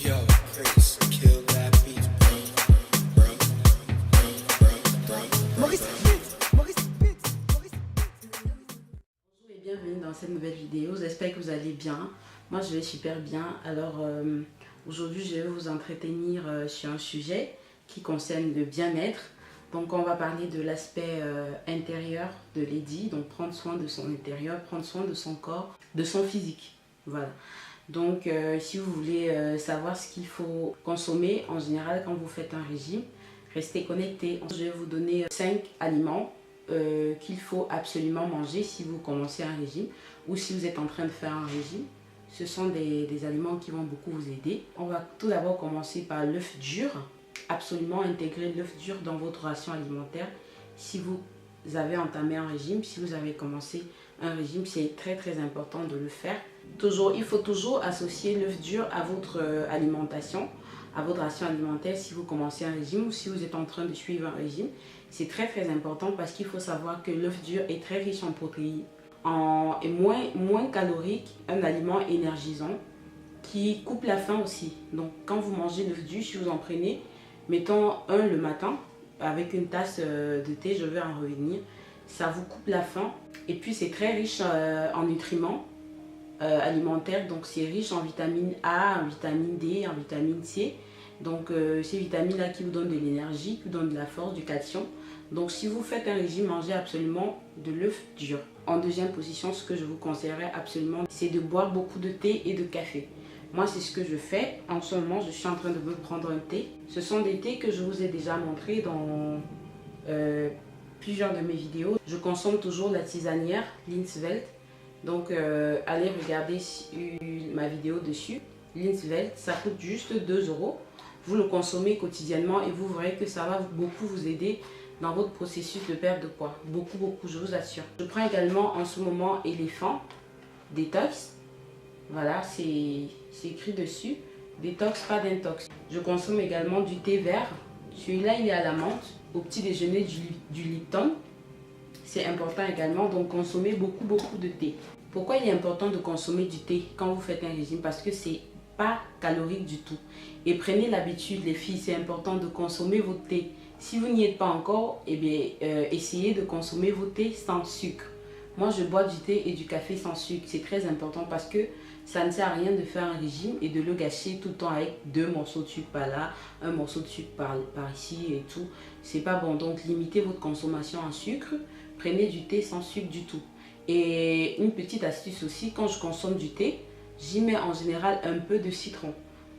Yo, Chris, kill that beat, bro. Maurice Beats, Maurice Beats, Maurice Bonjour et bienvenue dans cette nouvelle vidéo, j'espère que vous allez bien. Moi je vais super bien. Alors aujourd'hui je vais vous entretenir sur un sujet qui concerne le bien-être. Donc on va parler de l'aspect intérieur de Lady, donc prendre soin de son intérieur, prendre soin de son corps, de son physique. Voilà. Donc si vous voulez savoir ce qu'il faut consommer en général quand vous faites un régime, restez connectés. Je vais vous donner 5 aliments qu'il faut absolument manger si vous commencez un régime ou si vous êtes en train de faire un régime. Ce sont des aliments qui vont beaucoup vous aider. On va tout d'abord commencer par l'œuf dur. Absolument intégrer l'œuf dur dans votre ration alimentaire. Si vous avez entamé un régime, si vous avez commencé un régime, c'est très important de le faire. Il faut toujours associer l'œuf dur à votre alimentation, à votre ration alimentaire si vous commencez un régime ou si vous êtes en train de suivre un régime. C'est très important parce qu'il faut savoir que l'œuf dur est très riche en protéines et moins calorique, un aliment énergisant qui coupe la faim aussi. Donc quand vous mangez l'œuf dur, si vous en prenez, mettons un le matin avec une tasse de thé, je vais en revenir, ça vous coupe la faim et puis c'est très riche en nutriments alimentaires, donc c'est riche en vitamine A, en vitamine D, en vitamine C. Donc ces vitamines-là qui vous donnent de l'énergie, qui vous donnent de la force, du calcium. Donc si vous faites un régime, mangez absolument de l'œuf dur. En deuxième position, ce que je vous conseillerais absolument, c'est de boire beaucoup de thé et de café. Moi, c'est ce que je fais. En ce moment, je suis en train de me prendre un thé. Ce sont des thés que je vous ai déjà montrés dans plusieurs de mes vidéos. Je consomme toujours la tisanière Linswelt. Donc, allez regarder ma vidéo dessus. Linswelt, ça coûte juste 2 €. Vous le consommez quotidiennement et vous verrez que ça va beaucoup vous aider dans votre processus de perte de poids. Beaucoup, je vous assure. Je prends également en ce moment Éléphant Détox. Voilà, c'est écrit dessus. Détox, pas d'intox. Je consomme également du thé vert. Celui-là, il est à la menthe. Au petit déjeuner, du Lipton. C'est important également, donc consommez beaucoup de thé. Pourquoi il est important de consommer du thé quand vous faites un régime? Parce que c'est pas calorique du tout. Et prenez l'habitude, les filles, c'est important de consommer votre thé. Si vous n'y êtes pas encore, eh bien, essayez de consommer vos thés sans sucre. Moi, je bois du thé et du café sans sucre. C'est très important parce que ça ne sert à rien de faire un régime et de le gâcher tout le temps avec 2 morceaux de sucre par là, un morceau de sucre par ici et tout. C'est pas bon. Donc, limitez votre consommation en sucre. Prenez du thé sans sucre du tout. Et une petite astuce aussi, quand je consomme du thé, j'y mets en général un peu de citron.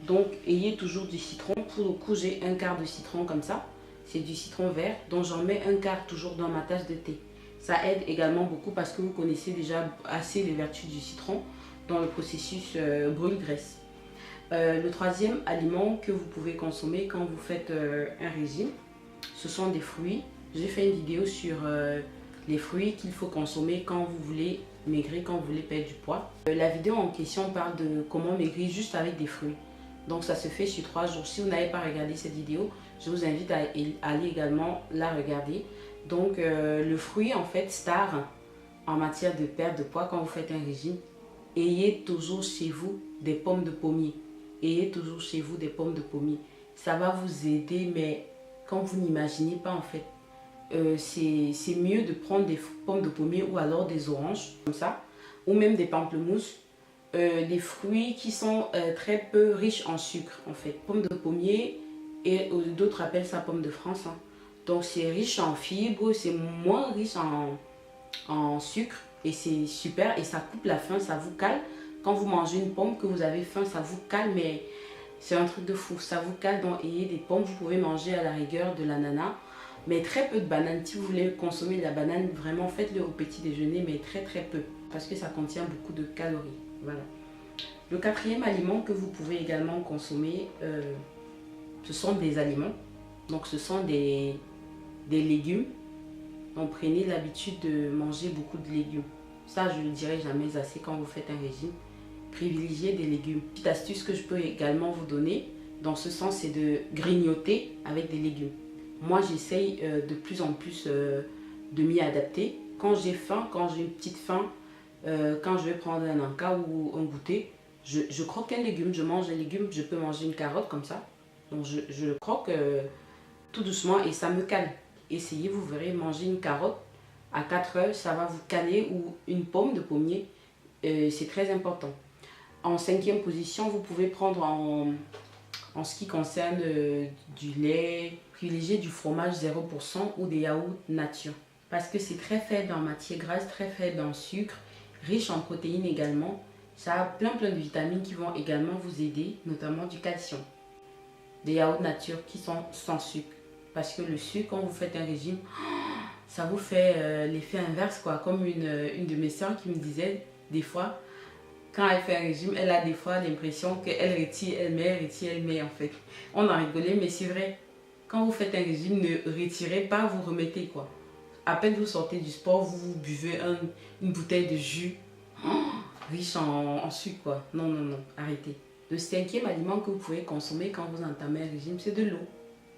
Donc, ayez toujours du citron. Pour le coup, j'ai un quart de citron comme ça. C'est du citron vert. Donc, j'en mets un quart toujours dans ma tasse de thé. Ça aide également beaucoup parce que vous connaissez déjà assez les vertus du citron dans le processus brûle-graisse. Le troisième aliment que vous pouvez consommer quand vous faites un régime, ce sont des fruits. J'ai fait une vidéo sur les fruits qu'il faut consommer quand vous voulez maigrir, quand vous voulez perdre du poids. La vidéo en question parle de comment maigrir juste avec des fruits. Donc ça se fait sur 3 jours. Si vous n'avez pas regardé cette vidéo, je vous invite à aller également la regarder. Donc le fruit en fait star en matière de perte de poids quand vous faites un régime, ayez toujours chez vous des pommes de pommier. Ayez toujours chez vous des pommes de pommier. Ça va vous aider, mais quand vous n'imaginez pas en fait. C'est mieux de prendre des pommes de pommier ou alors des oranges comme ça, ou même des pamplemousses, des fruits qui sont très peu riches en sucre en fait. Pommes de pommier et d'autres appellent ça pomme de France. Hein. Donc c'est riche en fibres, c'est moins riche en sucre et c'est super et ça coupe la faim, ça vous cale. Quand vous mangez une pomme, que vous avez faim, ça vous cale, mais c'est un truc de fou, ça vous cale. Donc ayez des pommes, vous pouvez manger à la rigueur de l'ananas, mais très peu de bananes. Si vous voulez consommer de la banane, vraiment faites-le au petit déjeuner, mais très peu, parce que ça contient beaucoup de calories. Voilà. Le quatrième aliment que vous pouvez également consommer, ce sont des aliments. Donc ce sont des légumes. Donc prenez l'habitude de manger beaucoup de légumes. Ça, je ne le dirai jamais assez quand vous faites un régime. Privilégiez des légumes. Petite astuce que je peux également vous donner dans ce sens, c'est de grignoter avec des légumes. Moi, j'essaye de plus en plus de m'y adapter. Quand j'ai faim, quand j'ai une petite faim, quand je vais prendre un encas ou un goûter, je croque un légume, je mange un légume, je peux manger une carotte comme ça. Donc je le croque tout doucement et ça me calme. Essayez, vous verrez, manger une carotte à 4 heures, ça va vous calmer, ou une pomme de pommier, c'est très important. En 5e position, vous pouvez prendre en ce qui concerne du lait, privilégier du fromage 0% ou des yaourts nature. Parce que c'est très faible en matière grasse, très faible en sucre, riche en protéines également. Ça a plein de vitamines qui vont également vous aider, notamment du calcium. Des yaourts nature qui sont sans sucre. Parce que le sucre, quand vous faites un régime, ça vous fait l'effet inverse, quoi. Comme une de mes soeurs qui me disait, des fois, quand elle fait un régime, elle a des fois l'impression qu'elle retire, elle met en fait. On en rigolait, mais c'est vrai. Quand vous faites un régime, ne retirez pas, vous remettez, quoi. À peine vous sortez du sport, vous buvez une bouteille de jus riche en sucre, quoi. Non, non, non, arrêtez. Le 5e aliment que vous pouvez consommer quand vous entamez un régime, c'est de l'eau.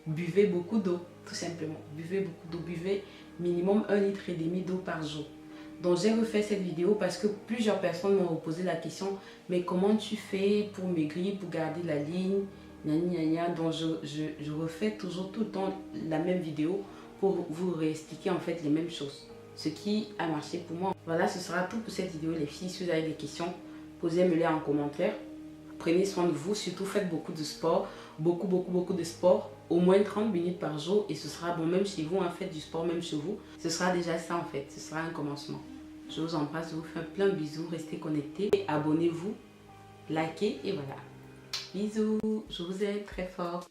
Buvez beaucoup d'eau, tout simplement. Buvez beaucoup d'eau. Buvez minimum 1,5 litre d'eau par jour. Donc j'ai refait cette vidéo parce que plusieurs personnes m'ont posé la question, mais comment tu fais pour maigrir, pour garder la ligne, donc je refais toujours tout le temps la même vidéo pour vous réexpliquer en fait les mêmes choses. Ce qui a marché pour moi. Voilà, ce sera tout pour cette vidéo les filles. Si vous avez des questions, posez-moi-les en commentaire. Prenez soin de vous, surtout faites beaucoup de sport, beaucoup de sport, au moins 30 minutes par jour et ce sera bon, même chez vous, hein, faites du sport même chez vous, ce sera déjà ça en fait, ce sera un commencement. Je vous embrasse, je vous fais plein de bisous, restez connectés, abonnez-vous, likez et voilà. Bisous, je vous aime très fort.